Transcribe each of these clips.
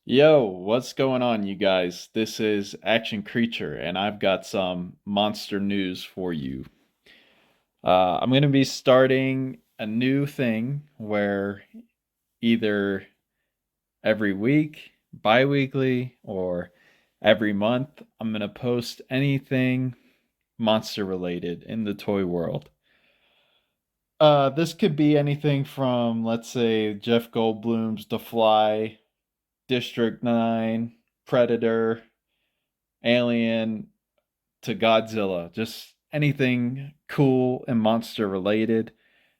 Yo, what's going on, you guys? This is Action Creature, and I've got some monster news for you. I'm going to be starting a new thing where either every week, bi weekly, or every month, I'm going to post anything monster related in the toy world. This could be anything from, let's say, Jeff Goldblum's The Fly, District 9, Predator, Alien, to Godzilla, just anything cool and monster related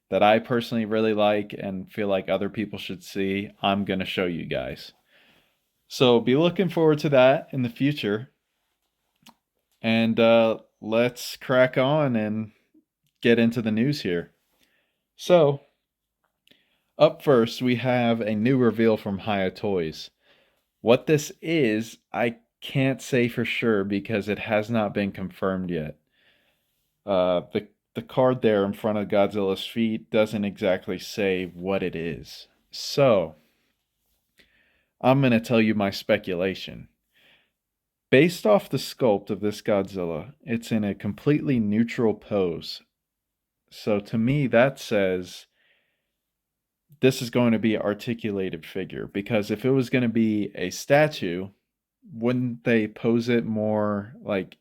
that I personally really like and feel like other people should see, I'm going to show you guys. So be looking forward to that in the future. And let's crack on and get into the news here. So, up first, we have a new reveal from Hiya Toys. What this is, I can't say for sure because it has not been confirmed yet. The card there in front of Godzilla's feet doesn't exactly say what it is. So, I'm going to tell you my speculation. Based off the sculpt of this Godzilla, it's in a completely neutral pose. So, to me, that says this is going to be an articulated figure. Because if it was going to be a statue, wouldn't they pose it more like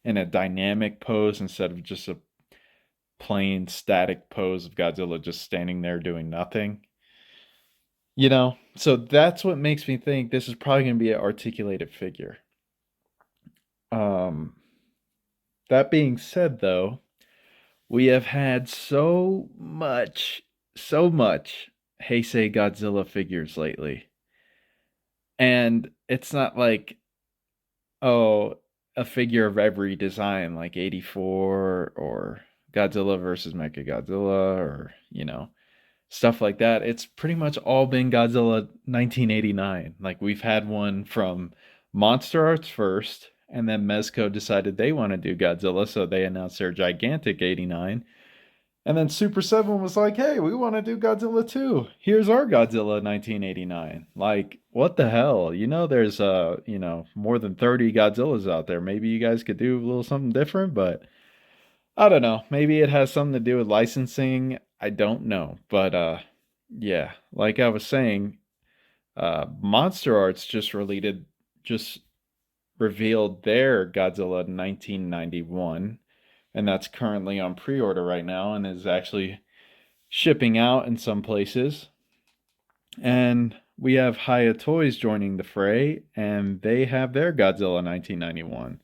in a dynamic pose instead of just a plain static pose of Godzilla just standing there doing nothing? So that's what makes me think this is probably going to be an articulated figure. Um, that being said, though, we have had so much Heisei Godzilla figures lately. And it's not like, oh, a figure of every design, like 84 or Godzilla versus Mechagodzilla or, stuff like that. It's pretty much all been Godzilla 1989. Like we've had one from Monsterarts first, and then Mezco decided they want to do Godzilla, so they announced their gigantic 89. And then Super 7 was like, hey, we want to do Godzilla too. Here's our Godzilla 1989. Like, what the hell? There's more than 30 Godzillas out there. Maybe you guys could do a little something different, but I don't know. Maybe it has something to do with licensing. I don't know. But yeah, like I was saying, Monsterarts just revealed their Godzilla 1991, and that's currently on pre-order right now and is actually shipping out in some places. And we have Hiya Toys joining the fray, and they have their Godzilla 1991.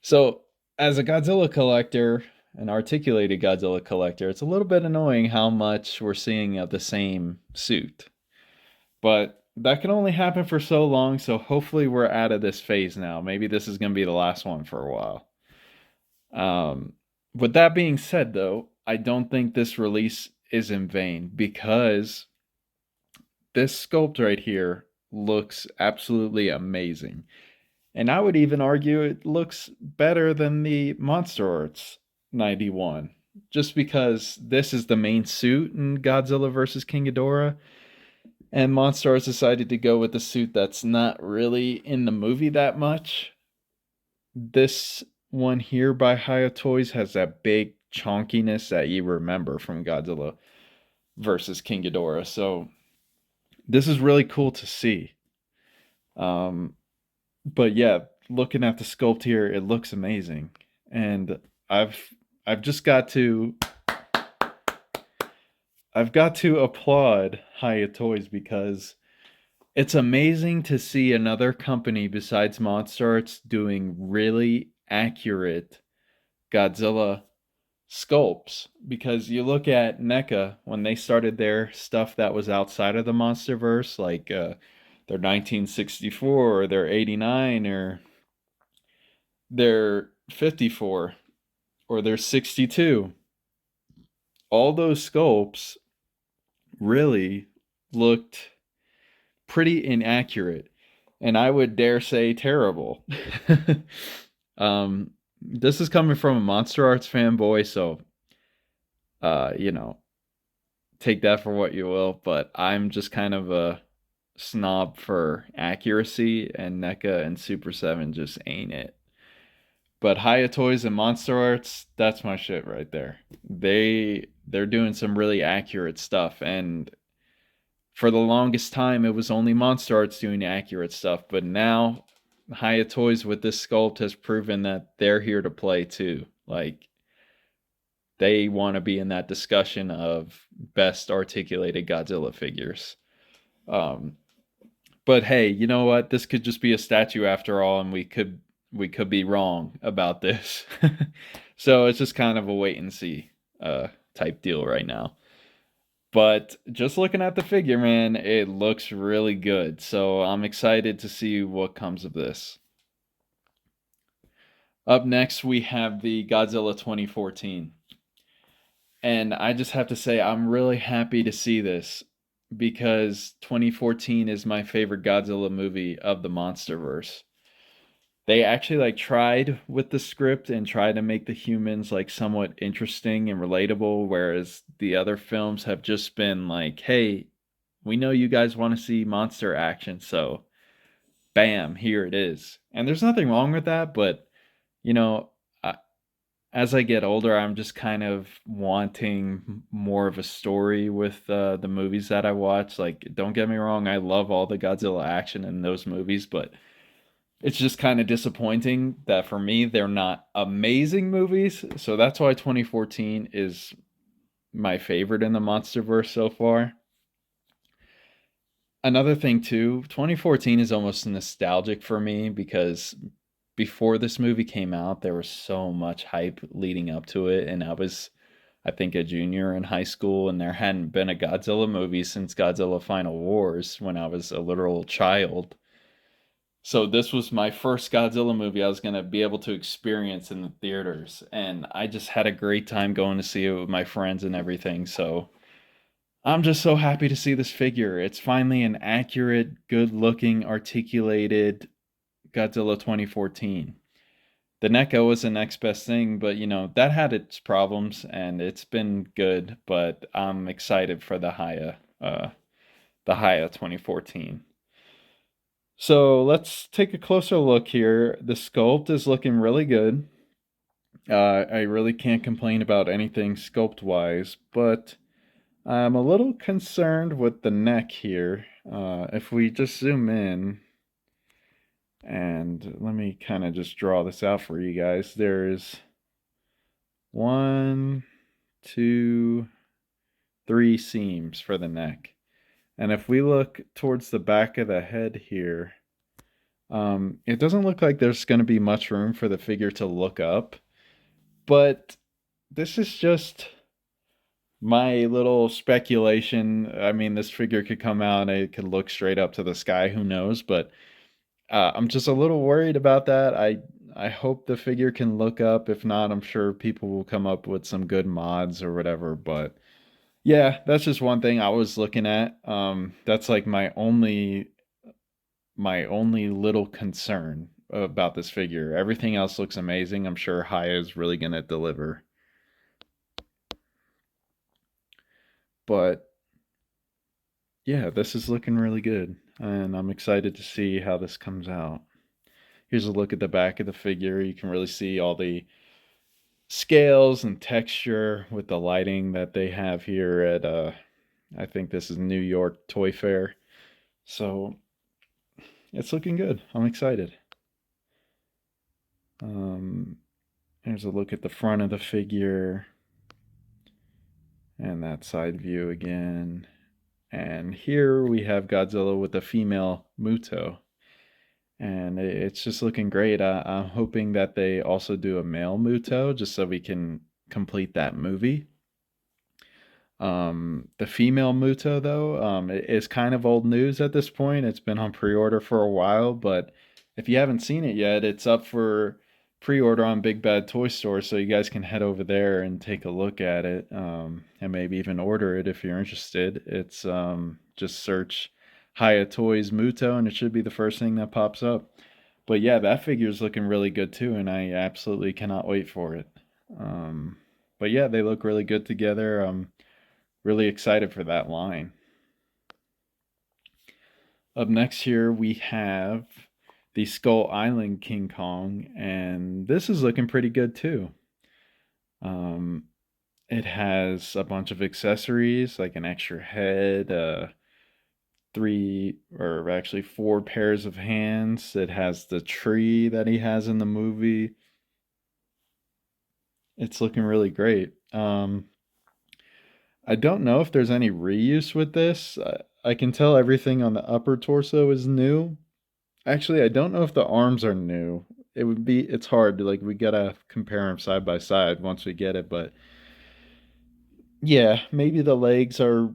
So, as a Godzilla collector, an articulated Godzilla collector, it's a little bit annoying how much we're seeing of the same suit. But that can only happen for so long, so hopefully we're out of this phase now. Maybe this is going to be the last one for a while. Um, with that being said, though, I don't think this release is in vain because this sculpt right here looks absolutely amazing. And I would even argue it looks better than the Monsterarts 91, just because this is the main suit in Godzilla vs. King Ghidorah, and Monsterarts decided to go with the suit that's not really in the movie that much. This one here by Hiya Toys has that big chonkiness that you remember from Godzilla versus King Ghidorah. So this is really cool to see. Um, but yeah, looking at the sculpt here, it looks amazing, and I've I've just got to I've got to applaud Hiya Toys because it's amazing to see another company besides Monsterarts doing really accurate Godzilla sculpts. Because you look at NECA when they started their stuff that was outside of the MonsterVerse, like their 1964 or their 89 or their 54 or their 62. All those sculpts really looked pretty inaccurate, and I would dare say terrible. This is coming from a Monsterarts fanboy, so uh, you know, take that for what you will, but I'm just kind of a snob for accuracy, and NECA and Super 7 just ain't it. But Hiya Toys and Monsterarts, that's my shit right there. They're doing some really accurate stuff, and for the longest time it was only Monsterarts doing accurate stuff, but now Hiya Toys with this sculpt has proven that they're here to play too. Like, they want to be in that discussion of best articulated Godzilla figures. Um, but hey, you know what? This could just be a statue after all, and we could be wrong about this. So it's just kind of a wait and see type deal right now. But just looking at the figure, man, it looks really good. So I'm excited to see what comes of this. Up next, we have the Godzilla 2014. And I just have to say, I'm really happy to see this because 2014 is my favorite Godzilla movie of the MonsterVerse. They actually like tried with the script and tried to make the humans like somewhat interesting and relatable, whereas the other films have just been like, hey, we know you guys want to see monster action, so bam, here it is. And there's nothing wrong with that, but you know, as I get older, I'm just kind of wanting more of a story with the movies that I watch. Like, don't get me wrong, I love all the Godzilla action in those movies, but it's just kind of disappointing that for me, they're not amazing movies. So that's why 2014 is my favorite in the MonsterVerse so far. Another thing too, 2014 is almost nostalgic for me because before this movie came out, there was so much hype leading up to it, and I think, a junior in high school, and there hadn't been a Godzilla movie since Godzilla Final Wars when I was a literal child. So this was my first Godzilla movie I was going to be able to experience in the theaters, and I just had a great time going to see it with my friends and everything. So I'm just so happy to see this figure. It's finally an accurate, good-looking, articulated Godzilla 2014. The NECA was the next best thing, but that had its problems and it's been good, but I'm excited for the Hiya 2014. So let's take a closer look here. The sculpt is looking really good. I really can't complain about anything sculpt wise, but I'm a little concerned with the neck here. If we just zoom in, and let me kind of just draw this out for you guys. There's one, two, three seams for the neck. And if we look towards the back of the head here, it doesn't look like there's going to be much room for the figure to look up. But this is just my little speculation. I mean, this figure could come out and it could look straight up to the sky. Who knows? But I'm just a little worried about that. I hope the figure can look up. If not, I'm sure people will come up with some good mods or whatever. But yeah, that's just one thing I was looking at. That's like my only little concern about this figure. Everything else looks amazing. I'm sure Haya is really gonna deliver. But yeah, this is looking really good, and I'm excited to see how this comes out. Here's a look at the back of the figure. You can really see all the scales and texture with the lighting that they have here at I think this is New York Toy Fair. So it's looking good. I'm excited. Here's a look at the front of the figure and that side view again. And here we have Godzilla with a female Muto. And it's just looking great. I'm hoping that they also do a male Muto just so we can complete that movie. The female Muto, though, is kind of old news at this point. It's been on pre-order for a while, but if you haven't seen it yet, it's up for pre-order on Big Bad Toy Store, so you guys can head over there and take a look at it, and maybe even order it if you're interested. It's just search Hiya Toys Muto, and it should be the first thing that pops up. But yeah, that figure is looking really good too, and I absolutely cannot wait for it. Um, but yeah, they look really good together. Really excited for that line. Up next here we have the Skull Island King Kong, and this is looking pretty good too. Um, it has a bunch of accessories like an extra head, three or actually four pairs of hands. It has the tree that he has in the movie. It's looking really great. I don't know if there's any reuse with this. I can tell everything on the upper torso is new. Actually, I don't know if the arms are new. It's hard. Like, we gotta compare them side by side once we get it. But yeah, maybe the legs are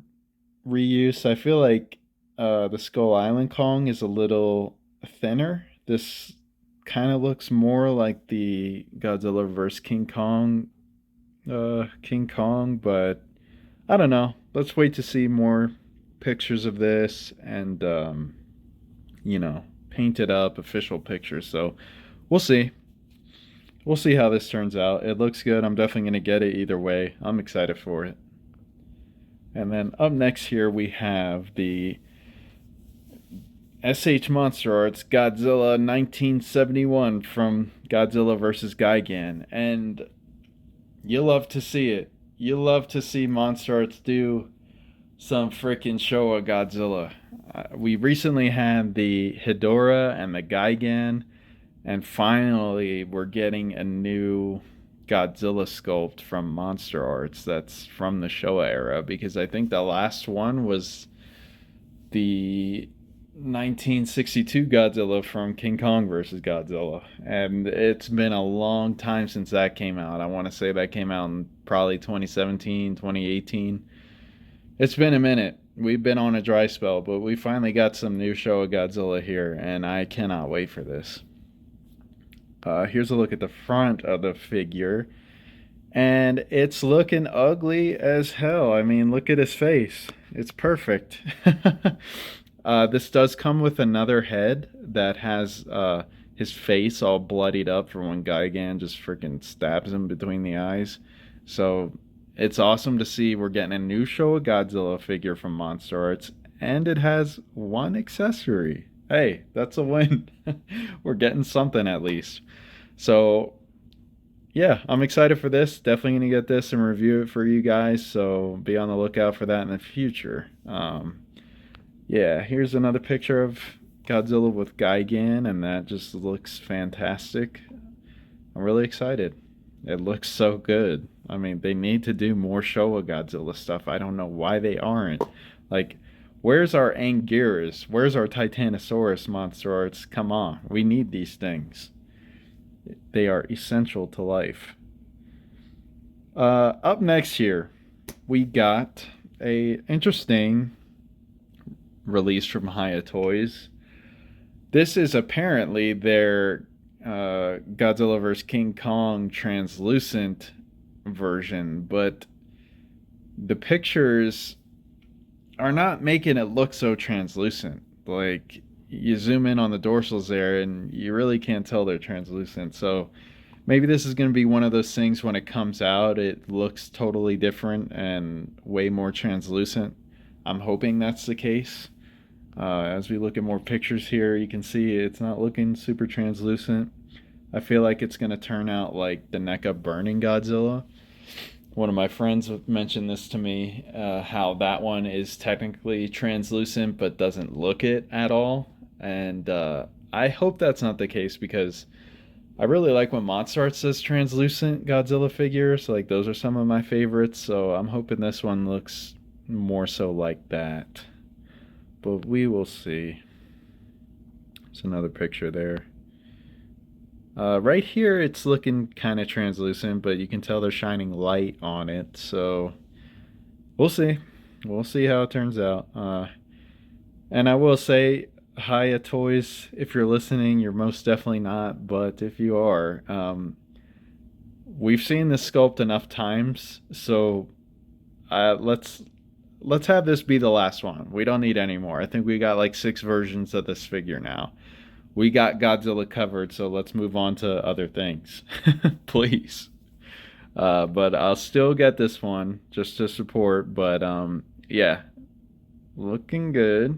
reuse. I feel like the Skull Island Kong is a little thinner. This kind of looks more like the Godzilla vs. King Kong, but I don't know. Let's wait to see more pictures of this and painted up official pictures. So we'll see. We'll see how this turns out. It looks good. I'm definitely going to get it either way. I'm excited for it. And then up next here we have the SH Monsterarts Godzilla 1971 from Godzilla vs. Gigan. And you love to see it. You love to see Monsterarts do some freaking Showa Godzilla. We recently had the Hedorah and the Gigan, and finally we're getting a new Godzilla sculpt from Monsterarts that's from the Showa era, because I think the last one was the 1962 Godzilla from King Kong versus Godzilla, and it's been a long time since that came out. I want to say that came out in probably 2017, 2018. It's been a minute. We've been on a dry spell, but we finally got some new Showa Godzilla here, and I cannot wait for this. Here's a look at the front of the figure, and it's looking ugly as hell. I mean, look at his face. It's perfect. This does come with another head that has his face all bloodied up from when Gigan just freaking stabs him between the eyes. So it's awesome to see we're getting a new Showa Godzilla figure from Monsterarts, and it has one accessory. Hey, that's a win. We're getting something at least. So yeah, I'm excited for this. Definitely gonna get this and review it for you guys. So be on the lookout for that in the future. Yeah, here's another picture of Godzilla with Gigan, and that just looks fantastic. I'm really excited. It looks so good. I mean, they need to do more Showa Godzilla stuff. I don't know why they aren't. Like, where's our Anguirus? Where's our Titanosaurus Monsterarts? Come on, we need these things. They are essential to life. Up next here, we got a interesting release from Hiya Toys. This is apparently their Godzilla vs. King Kong translucent version, but the pictures are not making it look so translucent. Like, you zoom in on the dorsals there and you really can't tell they're translucent. So maybe this is going to be one of those things when it comes out, it looks totally different and way more translucent. I'm hoping that's the case. As we look at more pictures here, you can see it's not looking super translucent. I feel like it's going to turn out like the NECA Burning Godzilla. One of my friends mentioned this to me, how that one is technically translucent but doesn't look it at all. And I hope that's not the case, because I really like when Monsterarts says translucent Godzilla figures. Like, those are some of my favorites. So I'm hoping this one looks more so like that. But we will see. There's another picture there. Right here, it's looking kind of translucent, but you can tell they're shining light on it. So we'll see. We'll see how it turns out. And I will say, Hiya Toys, if you're listening, you're most definitely not. But if you are, we've seen this sculpt enough times. So let's have this be the last one. We don't need any more. I think we got like 6 versions of this figure now. We got Godzilla covered, so let's move on to other things. Please. But I'll still get this one just to support. But yeah, looking good.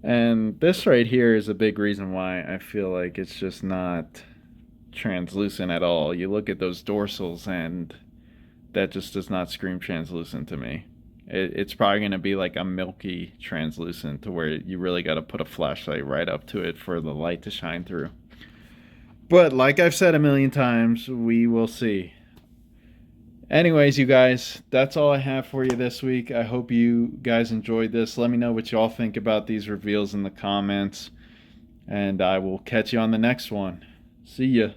And this right here is a big reason why I feel like it's just not translucent at all. You look at those dorsals and that just does not scream translucent to me. It's probably going to be like a milky translucent to where you really got to put a flashlight right up to it for the light to shine through. But like I've said a million times, we will see. Anyways, you guys, that's all I have for you this week. I hope you guys enjoyed this. Let me know what y'all think about these reveals in the comments, and I will catch you on the next one. See ya.